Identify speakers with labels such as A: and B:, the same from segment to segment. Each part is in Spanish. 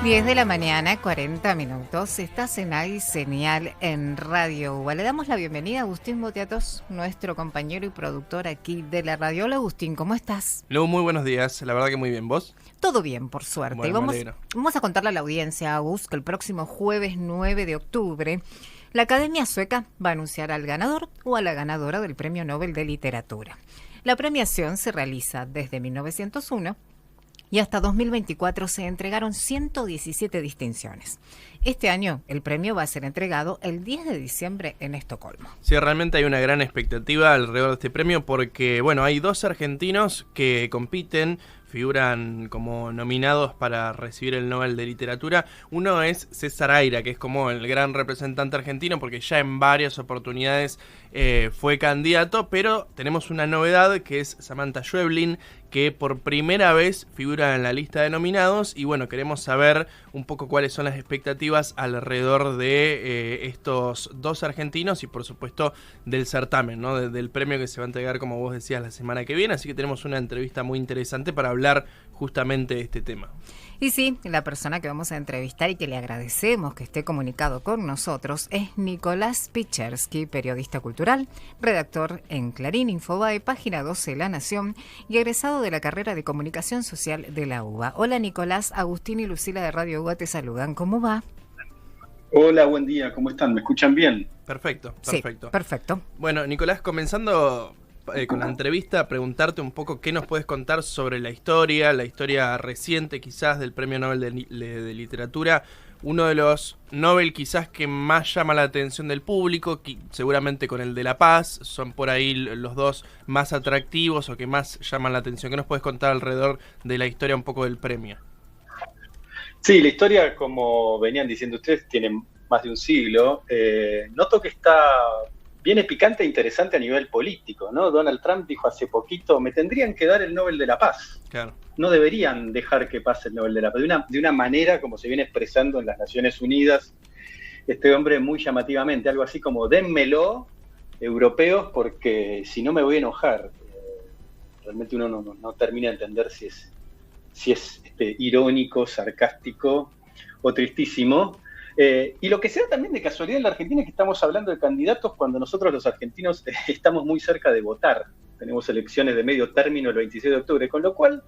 A: 10 de la mañana, 40 minutos. Estás en Hay Señal en Radio UBA. Le damos la bienvenida a Agustín Botiatos, nuestro compañero y productor aquí de la radio. Hola Agustín, ¿cómo estás?
B: Lu, muy buenos días. La verdad que muy bien. ¿Vos?
A: Todo bien, por suerte. Y
B: Bueno, me alegro.
A: vamos a contarle a la audiencia, Agus, que el próximo jueves 9 de octubre, la Academia Sueca va a anunciar al ganador o a la ganadora del Premio Nobel de Literatura. La premiación se realiza desde 1901 y hasta 2024 se entregaron 117 distinciones. Este año el premio va a ser entregado el 10 de diciembre en Estocolmo.
B: Sí, realmente hay una gran expectativa alrededor de este premio porque, bueno, hay dos argentinos que compiten, figuran como nominados para recibir el Nobel de Literatura. Uno es César Aira, que es como el gran representante argentino porque ya en varias oportunidades fue candidato, pero tenemos una novedad que es Samantha Schweblin, que por primera vez figura en la lista de nominados y bueno, queremos saber un poco cuáles son las expectativas alrededor de estos dos argentinos y por supuesto del certamen, ¿no? Del premio que se va a entregar, como vos decías, la semana que viene, así que tenemos una entrevista muy interesante para hablar justamente de este tema.
A: Y sí, la persona que vamos a entrevistar y que le agradecemos que esté comunicado con nosotros es Nicolás Pichersky, periodista cultural, redactor en Clarín, Infobae, Página 12 La Nación y egresado de la carrera de Comunicación Social de la UBA. Hola Nicolás, Agustín y Lucila de Radio UBA te saludan. ¿Cómo va?
C: Hola, buen día, ¿cómo están? ¿Me escuchan bien?
B: Perfecto.
A: Sí, perfecto.
B: Bueno, Nicolás, comenzando con la entrevista, preguntarte un poco qué nos puedes contar sobre la historia reciente quizás del Premio Nobel de Literatura, uno de los Nobel quizás que más llama la atención del público, seguramente con el de La Paz, son por ahí los dos más atractivos o que más llaman la atención. ¿Qué nos puedes contar alrededor de la historia un poco del premio?
C: Sí, la historia, como venían diciendo ustedes, tiene más de un siglo. Noto que viene picante e interesante a nivel político, ¿no? Donald Trump dijo hace poquito, me tendrían que dar el Nobel de la Paz.
B: Claro.
C: No deberían dejar que pase el Nobel de la Paz. De una manera como se viene expresando en las Naciones Unidas, este hombre muy llamativamente, algo así como, dénmelo, europeos, porque si no me voy a enojar. Realmente uno no termina de entender si es irónico, sarcástico o tristísimo. Y lo que se da también de casualidad en la Argentina es que estamos hablando de candidatos cuando nosotros los argentinos estamos muy cerca de votar. Tenemos elecciones de medio término el 26 de octubre, con lo cual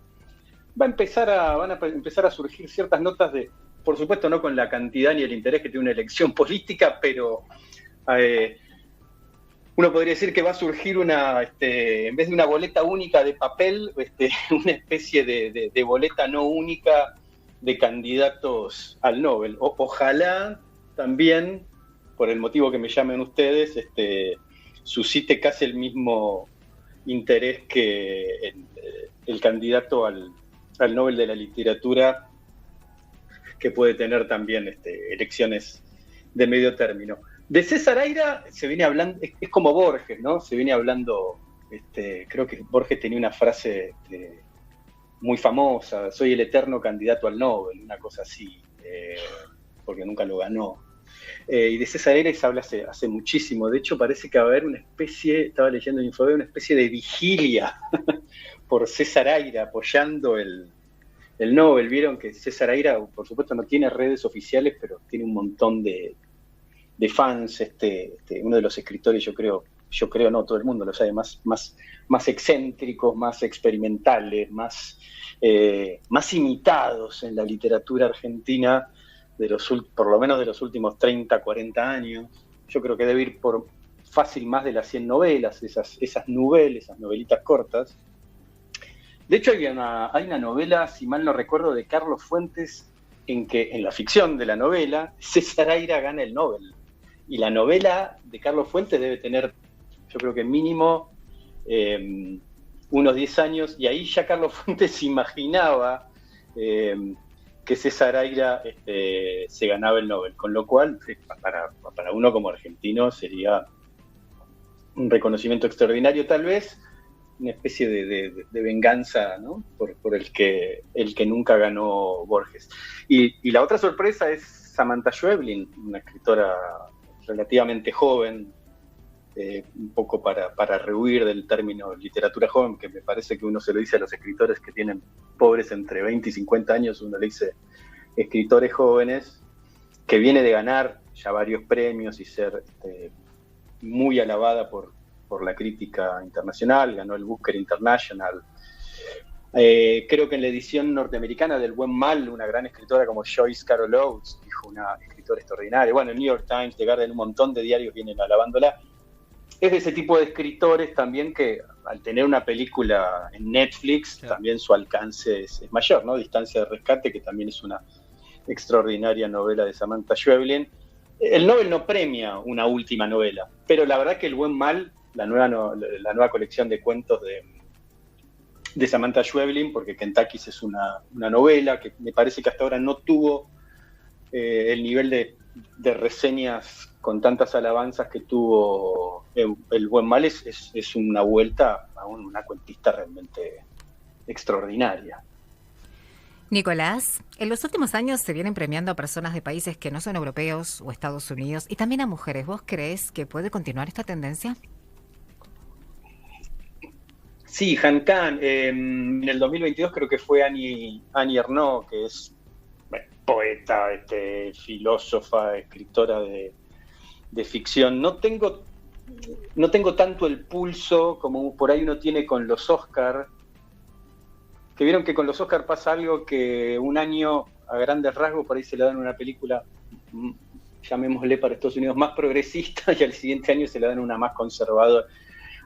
C: van a empezar a surgir ciertas notas de, por supuesto no con la cantidad ni el interés que tiene una elección política, pero uno podría decir que va a surgir en vez de una boleta única de papel, una especie de boleta no única de candidatos al Nobel. Ojalá también, por el motivo que me llamen ustedes, suscite casi el mismo interés que el candidato al Nobel de la Literatura, que puede tener también elecciones de medio término. De César Aira se viene hablando, es como Borges, ¿no? Se viene hablando, creo que Borges tenía una frase muy famosa, soy el eterno candidato al Nobel, una cosa así, porque nunca lo ganó. Y de César Aira se habla hace muchísimo, de hecho parece que va a haber una especie, estaba leyendo en Infobae, una especie de vigilia por César Aira apoyando el Nobel. Vieron que César Aira, por supuesto, no tiene redes oficiales, pero tiene un montón de fans, uno de los escritores, yo creo, no, todo el mundo lo sabe, más excéntricos, más experimentales, más imitados en la literatura argentina, por lo menos de los últimos 30, 40 años. Yo creo que debe ir por fácil más de las 100 novelas, esas novelitas cortas. De hecho, hay una novela, si mal no recuerdo, de Carlos Fuentes, en que en la ficción de la novela, César Aira gana el Nobel. Y la novela de Carlos Fuentes debe tener, yo creo que mínimo, unos 10 años, y ahí ya Carlos Fuentes imaginaba que César Aira se ganaba el Nobel, con lo cual, para uno como argentino sería un reconocimiento extraordinario, tal vez, una especie de venganza, ¿no? por el que nunca ganó Borges. Y la otra sorpresa es Samantha Schweblin, una escritora relativamente joven, un poco para rehuir del término literatura joven, que me parece que uno se lo dice a los escritores que tienen pobres entre 20 y 50 años, uno le dice escritores jóvenes, que viene de ganar ya varios premios y ser muy alabada por la crítica internacional, ganó el Booker International. Creo que en la edición norteamericana del Buen Mal, una gran escritora como Joyce Carol Oates, dijo una escritora extraordinaria. Bueno, el New York Times, The Guardian, un montón de diarios vienen alabándola. Es de ese tipo de escritores también que al tener una película en Netflix, también su alcance es mayor, ¿no? Distancia de Rescate, que también es una extraordinaria novela de Samantha Schweblin. El Nobel no premia una última novela, pero la verdad que El Buen Mal, la nueva colección de cuentos de Samantha Schweblin, porque Kentucky es una novela que me parece que hasta ahora no tuvo el nivel de reseñas con tantas alabanzas que tuvo El Buen Mal, es una vuelta a una cuentista realmente extraordinaria.
A: Nicolás, en los últimos años se vienen premiando a personas de países que no son europeos o Estados Unidos y también a mujeres. ¿Vos crees que puede continuar esta tendencia?
C: Sí, Han Kang, en el 2022 creo que fue Annie Ernaux, que es poeta, filósofa, escritora de ficción. No tengo tanto el pulso como por ahí uno tiene con los Oscar, que vieron que con los Oscar pasa algo que un año, a grandes rasgos, por ahí se le dan una película, llamémosle para Estados Unidos, más progresista, y al siguiente año se le dan una más conservadora.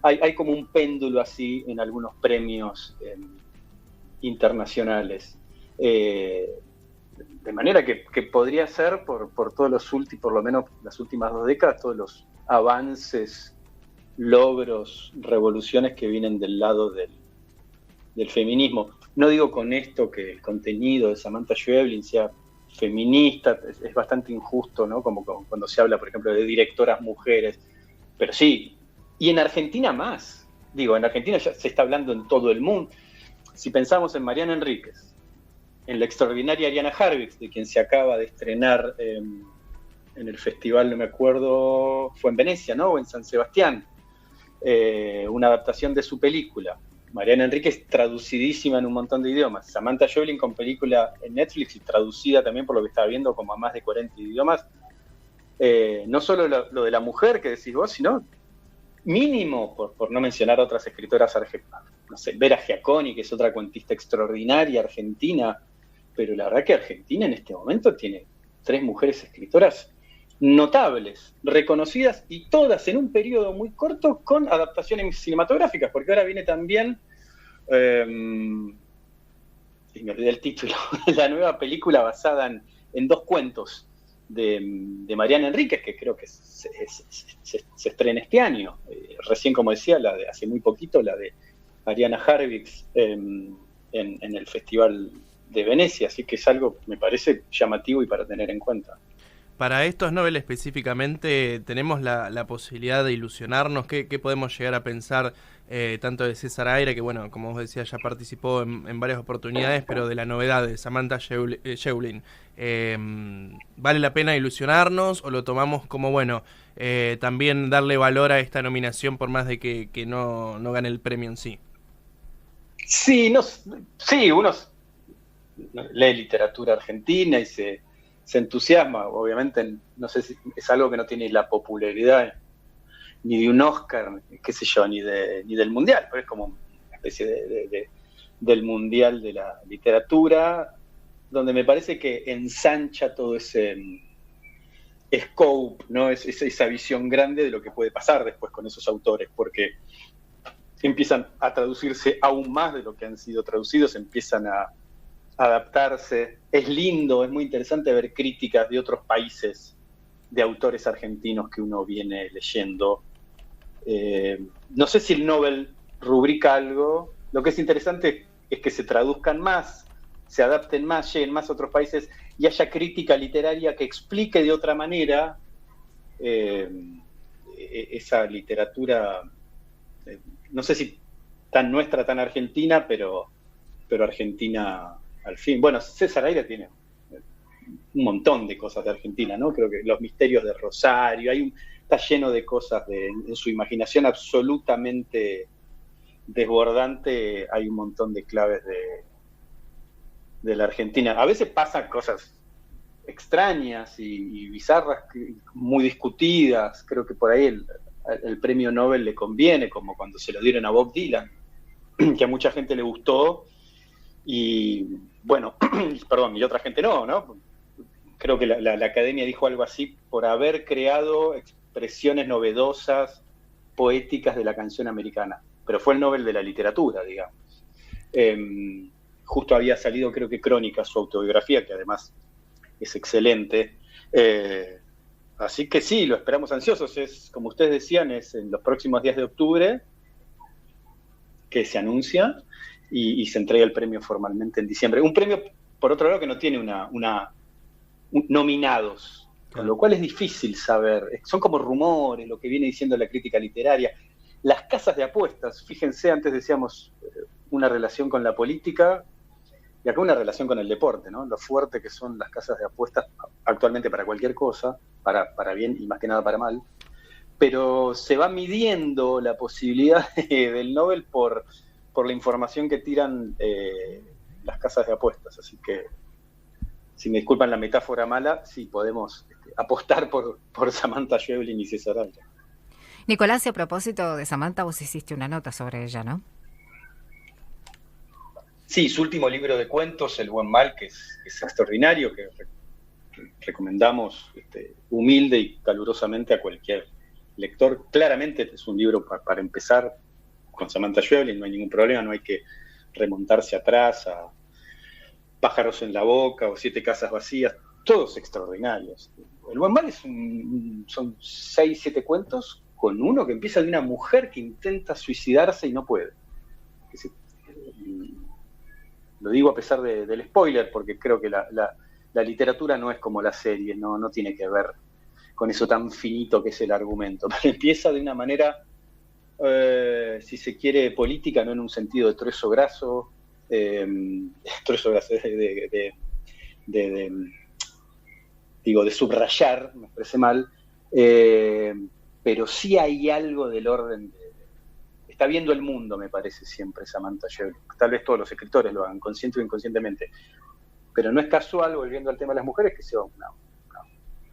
C: Hay como un péndulo así en algunos premios internacionales. De manera que podría ser, por todos los últimos, por lo menos las últimas 2 décadas, todos los avances, logros, revoluciones que vienen del lado del feminismo. No digo con esto que el contenido de Samantha Schweblin sea feminista, es bastante injusto, ¿no? Como cuando se habla, por ejemplo, de directoras mujeres, pero sí. Y en Argentina más. Digo, en Argentina ya se está hablando en todo el mundo. Si pensamos en Mariana Enríquez, en la extraordinaria Ariana Harvix, de quien se acaba de estrenar en el festival, no me acuerdo, fue en Venecia, ¿no? O en San Sebastián, una adaptación de su película. Mariana Enríquez traducidísima en un montón de idiomas. Samantha Schweblin con película en Netflix y traducida también, por lo que estaba viendo, como a más de 40 idiomas. No solo lo de la mujer que decís vos, sino mínimo, por no mencionar a otras escritoras argentinas, no sé, Vera Giaconi, que es otra cuentista extraordinaria argentina, pero la verdad que Argentina en este momento tiene 3 mujeres escritoras notables, reconocidas, y todas en un periodo muy corto con adaptaciones cinematográficas, porque ahora viene también, y me olvidé el título, la nueva película basada en 2 cuentos de Mariana Enríquez, que creo que se estrena este año. Recién, como decía, la de hace muy poquito, la de Ariana Harvix en el Festival de Venecia, así que es algo, me parece, llamativo y para tener en cuenta.
B: Para estos Nobel específicamente, ¿tenemos la posibilidad de ilusionarnos? ¿Qué podemos llegar a pensar tanto de César Aira, que bueno, como vos decías, ya participó en varias oportunidades, pero de la novedad de Samantha Schweblin? ¿Vale la pena ilusionarnos o lo tomamos como, bueno, también darle valor a esta nominación por más de que no gane el premio en sí?
C: Sí, uno lee literatura argentina y se entusiasma, obviamente. No sé si es algo que no tiene la popularidad ni de un Oscar, qué sé yo, ni del Mundial, pero es como una especie del Mundial de la literatura, donde me parece que ensancha todo ese scope, ¿no? Esa visión grande de lo que puede pasar después con esos autores, porque empiezan a traducirse aún más de lo que han sido traducidos, empiezan a adaptarse. Es lindo, es muy interesante ver críticas de otros países, de autores argentinos que uno viene leyendo. No sé si el Nobel rubrica algo. Lo que es interesante es que se traduzcan más, se adapten más, lleguen más a otros países y haya crítica literaria que explique de otra manera esa literatura, no sé si tan nuestra, tan argentina, pero argentina al fin. Bueno, César Aira tiene un montón de cosas de Argentina, ¿no? Creo que Los misterios de Rosario, está lleno de cosas en su imaginación absolutamente desbordante. Hay un montón de claves de la Argentina. A veces pasan cosas extrañas y bizarras, muy discutidas. Creo que por ahí el premio Nobel le conviene, como cuando se lo dieron a Bob Dylan, que a mucha gente le gustó, y bueno, perdón, y otra gente no. Creo que la Academia dijo algo así, por haber creado expresiones novedosas, poéticas de la canción americana. Pero fue el Nobel de la literatura, digamos. Justo había salido, creo que Crónica, su autobiografía, que además es excelente. Así que sí, lo esperamos ansiosos. Es, como ustedes decían, es en los próximos días de octubre que se anuncia y se entrega el premio formalmente en diciembre. Un premio, por otro lado, que no tiene nominados, con lo cual es difícil saber. Son como rumores, lo que viene diciendo la crítica literaria. Las casas de apuestas, fíjense, antes decíamos una relación con la política, y acá una relación con el deporte, ¿no? Lo fuerte que son las casas de apuestas actualmente para cualquier cosa, para bien y más que nada para mal, pero se va midiendo la posibilidad del Nobel por la información que tiran las casas de apuestas. Así que, si me disculpan la metáfora mala, sí podemos apostar por Samantha Schweblin y César Alta.
A: Nicolás, y a propósito de Samantha, vos hiciste una nota sobre ella, ¿no?
C: Sí, su último libro de cuentos, El buen mal, que es extraordinario, que recomendamos humilde y calurosamente a cualquier lector. Claramente es un libro para empezar con Samantha Schweblin, no hay ningún problema, no hay que remontarse atrás a Pájaros en la boca o Siete casas vacías, todos extraordinarios. El buen mal son 6, 7 cuentos con uno que empieza de una mujer que intenta suicidarse y no puede. Lo digo a pesar del spoiler, porque creo que la literatura no es como la serie, no tiene que ver con eso tan finito que es el argumento. Pero empieza de una manera, si se quiere, política, no en un sentido de truezo graso, de subrayar, me expresé mal, pero sí hay algo del orden está viendo el mundo, me parece siempre Samantha Schweblin. Tal vez todos los escritores lo hagan, consciente o inconscientemente. Pero no es casual, volviendo al tema de las mujeres, que sea un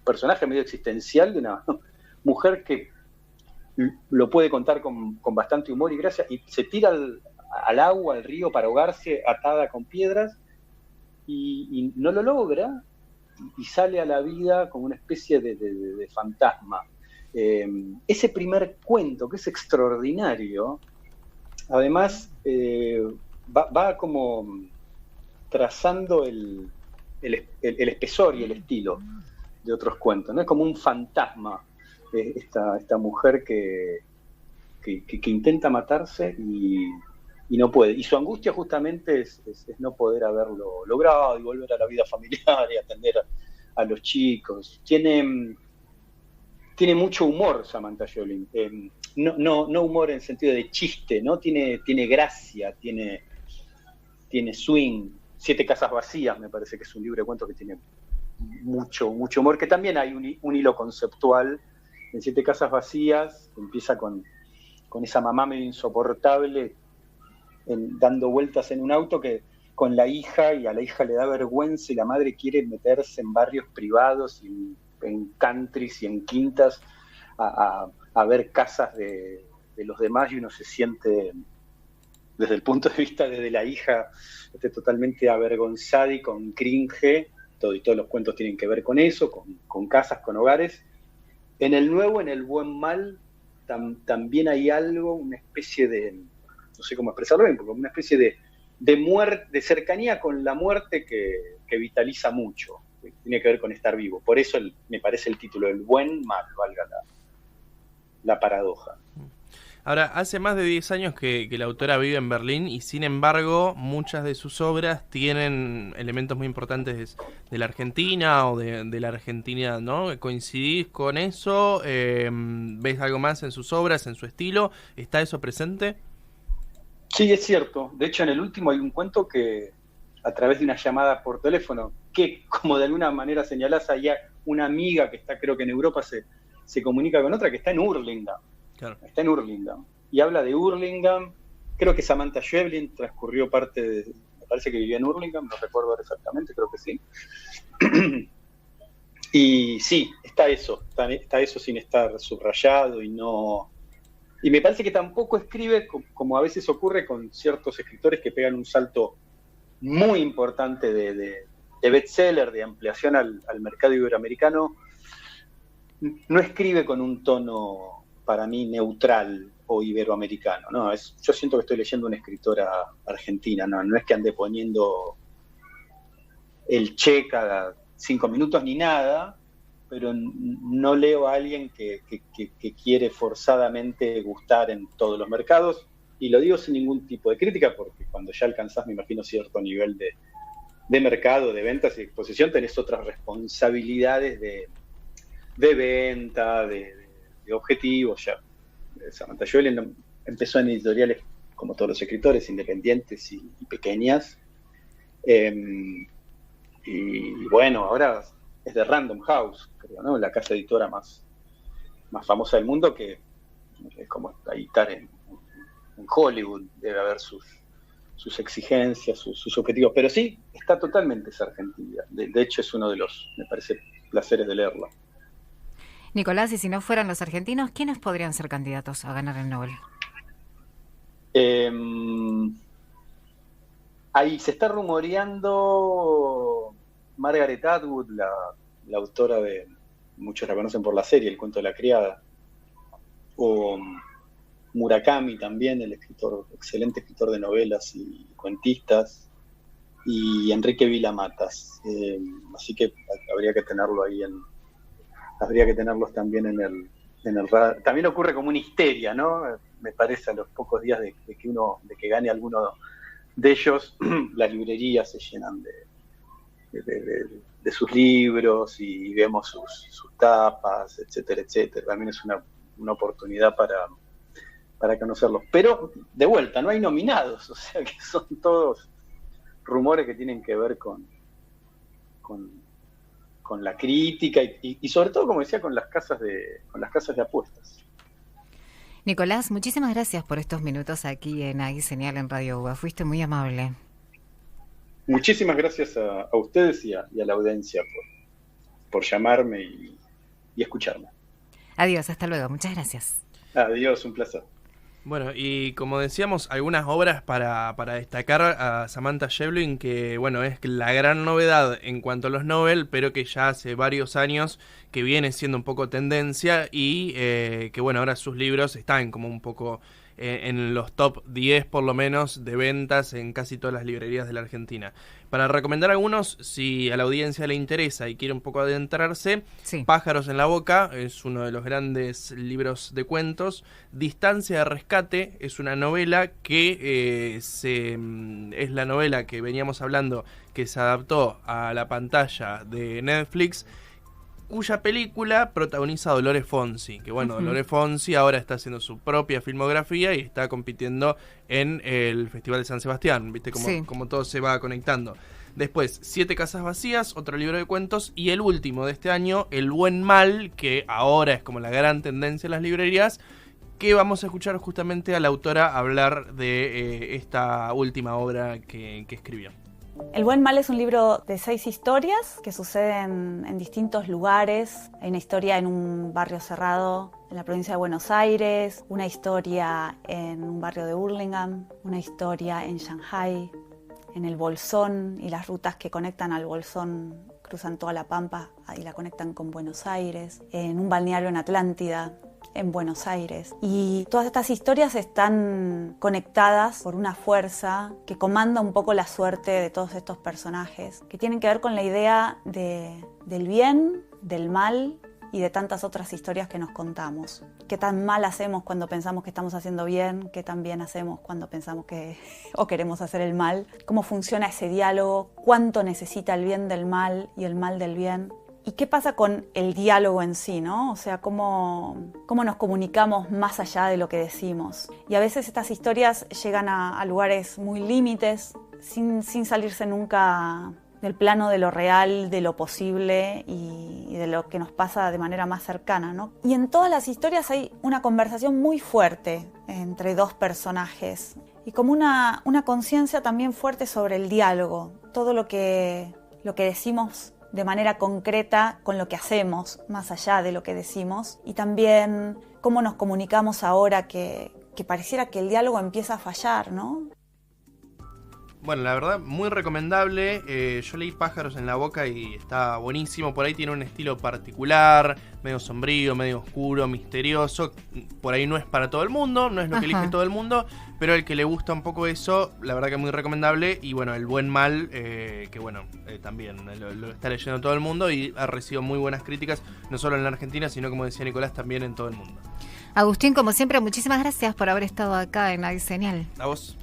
C: personaje medio existencial de una mujer que lo puede contar con bastante humor y gracia, y se tira al agua, al río, para ahogarse atada con piedras, y no lo logra, y sale a la vida como una especie de fantasma. Ese primer cuento, que es extraordinario, además va como trazando el espesor y el estilo de otros cuentos, ¿no? Es como un fantasma esta mujer que intenta matarse y no puede. Y su angustia justamente es no poder haberlo logrado y volver a la vida familiar y atender a los chicos. Tiene mucho humor Samantha Schweblin, no humor en sentido de chiste, ¿no? Tiene gracia, tiene swing. Siete casas vacías me parece que es un libro de cuentos que tiene mucho humor, que también hay un hilo conceptual en Siete casas vacías, que empieza con esa mamá medio insoportable dando vueltas en un auto que con la hija, y a la hija le da vergüenza y la madre quiere meterse en barrios privados y en countries y en quintas a ver casas de los demás, y uno se siente desde el punto de vista de la hija totalmente avergonzada y con cringe, y todos los cuentos tienen que ver con eso, con casas, con hogares. En el nuevo, en El buen mal, también hay algo, una especie de, no sé cómo expresarlo bien, porque una especie de muerte, de cercanía con la muerte que vitaliza mucho. Tiene que ver con estar vivo. Por eso me parece el título, El buen mal, valga la paradoja.
B: Ahora, hace más de 10 años que la autora vive en Berlín, y sin embargo muchas de sus obras tienen elementos muy importantes de la Argentina o de la Argentina, ¿no? ¿Coincidís con eso? ¿Ves algo más en sus obras, en su estilo? ¿Está eso presente?
C: Sí, es cierto. De hecho, en el último hay un cuento que, a través de una llamada por teléfono, que, como de alguna manera señalás, hay una amiga que está, creo que en Europa, se comunica con otra que está en Hurlingham. Claro. Está en Hurlingham. Y habla de Hurlingham. Creo que Samantha Schweblin transcurrió parte me parece que vivía en Hurlingham, no recuerdo exactamente, creo que sí. Y sí, está eso sin estar subrayado y no... Y me parece que tampoco escribe como a veces ocurre con ciertos escritores que pegan un salto muy importante de bestseller, de ampliación al mercado iberoamericano. No escribe con un tono, para mí, neutral o iberoamericano, ¿no? Yo siento que estoy leyendo una escritora argentina, no es que ande poniendo el che cada 5 minutos ni nada, pero no leo a alguien que quiere forzadamente gustar en todos los mercados, y lo digo sin ningún tipo de crítica, porque cuando ya alcanzás, me imagino, cierto nivel de mercado, de ventas y de exposición, tenés otras responsabilidades de venta, de objetivos. Ya Samantha Schweblin empezó en editoriales, como todos los escritores, independientes y pequeñas, y bueno, ahora es de Random House, creo, ¿no? La casa editora más famosa del mundo, que es como editar en Hollywood, debe haber sus exigencias, sus objetivos, pero sí, está totalmente esa argentina. De hecho, es uno de los, me parece, placeres de leerla.
A: Nicolás, y si no fueran los argentinos, ¿quiénes podrían ser candidatos a ganar el Nobel?
C: Ahí se está rumoreando Margaret Atwood, la autora de, muchos la conocen por la serie, El cuento de la criada, o Murakami también, el excelente escritor de novelas y cuentistas, y Enrique Vila Matas. Así que habría que tenerlo ahí habría que tenerlos también en el radar. También ocurre como una histeria, ¿no? Me parece, a los pocos días de que gane alguno de ellos, las librerías se llenan de sus libros y vemos sus tapas, etcétera, etcétera. También es una oportunidad para conocerlos. Pero, de vuelta, no hay nominados, o sea que son todos rumores que tienen que ver con la crítica y sobre todo, como decía, con las casas de apuestas.
A: Nicolás, muchísimas gracias por estos minutos aquí en Ahí Señal en Radio UBA. Fuiste muy amable.
C: Muchísimas gracias a ustedes y a la audiencia por llamarme y escucharme.
A: Adiós, hasta luego. Muchas gracias.
C: Adiós, un placer.
B: Bueno, y como decíamos, algunas obras para destacar a Samantha Schweblin, que bueno, es la gran novedad en cuanto a los Nobel, pero que ya hace varios años que viene siendo un poco tendencia y que bueno, ahora sus libros están como un poco en los top 10 por lo menos de ventas en casi todas las librerías de la Argentina. Para recomendar algunos, si a la audiencia le interesa y quiere un poco adentrarse, sí. Pájaros en la boca es uno de los grandes libros de cuentos. Distancia de rescate es una novela que es la novela que veníamos hablando, que se adaptó a la pantalla de Netflix, cuya película protagoniza Dolores Fonsi, que bueno, Dolores Fonsi ahora está haciendo su propia filmografía y está compitiendo en el Festival de San Sebastián, ¿viste? Como todo se va conectando. Después, 7 casas vacías, otro libro de cuentos, y el último de este año, El buen mal, que ahora es como la gran tendencia en las librerías, que vamos a escuchar justamente a la autora hablar de esta última obra que escribió.
D: El buen mal es un libro de 6 historias que suceden en distintos lugares. Hay una historia en un barrio cerrado en la provincia de Buenos Aires, una historia en un barrio de Burlingame, una historia en Shanghái, en el Bolsón, y las rutas que conectan al Bolsón cruzan toda la Pampa y la conectan con Buenos Aires, en un balneario en Atlántida, en Buenos Aires. Y todas estas historias están conectadas por una fuerza que comanda un poco la suerte de todos estos personajes, que tienen que ver con la idea del bien, del mal y de tantas otras historias que nos contamos. Qué tan mal hacemos cuando pensamos que estamos haciendo bien, qué tan bien hacemos cuando pensamos o queremos hacer el mal, cómo funciona ese diálogo, cuánto necesita el bien del mal y el mal del bien. ¿Y qué pasa con el diálogo en sí, ¿no? O sea, cómo nos comunicamos más allá de lo que decimos. Y a veces estas historias llegan a lugares muy límites, sin salirse nunca del plano de lo real, de lo posible y de lo que nos pasa de manera más cercana, ¿no? Y en todas las historias hay una conversación muy fuerte entre dos personajes y como una conciencia también fuerte sobre el diálogo. Todo lo que decimos de manera concreta con lo que hacemos, más allá de lo que decimos, y también cómo nos comunicamos ahora que pareciera que el diálogo empieza a fallar, ¿no?
B: Bueno, la verdad, muy recomendable. Yo leí Pájaros en la boca y está buenísimo. Por ahí tiene un estilo particular, medio sombrío, medio oscuro, misterioso. Por ahí no es para todo el mundo, no es lo que elige todo el mundo, pero al que le gusta un poco eso, la verdad que es muy recomendable. Y bueno, El buen mal, que bueno, también lo está leyendo todo el mundo y ha recibido muy buenas críticas, no solo en la Argentina, sino como decía Nicolás, también en todo el mundo.
A: Agustín, como siempre, muchísimas gracias por haber estado acá en Señal.
B: A vos.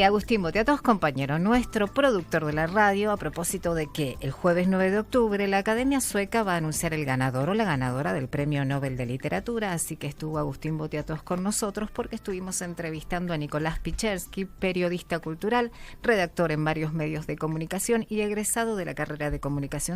A: Agustín Boteatos, compañero nuestro, productor de la radio, a propósito de que el jueves 9 de octubre la Academia Sueca va a anunciar el ganador o la ganadora del Premio Nobel de Literatura, así que estuvo Agustín Boteatos con nosotros porque estuvimos entrevistando a Nicolás Pichersky, periodista cultural, redactor en varios medios de comunicación y egresado de la carrera de comunicación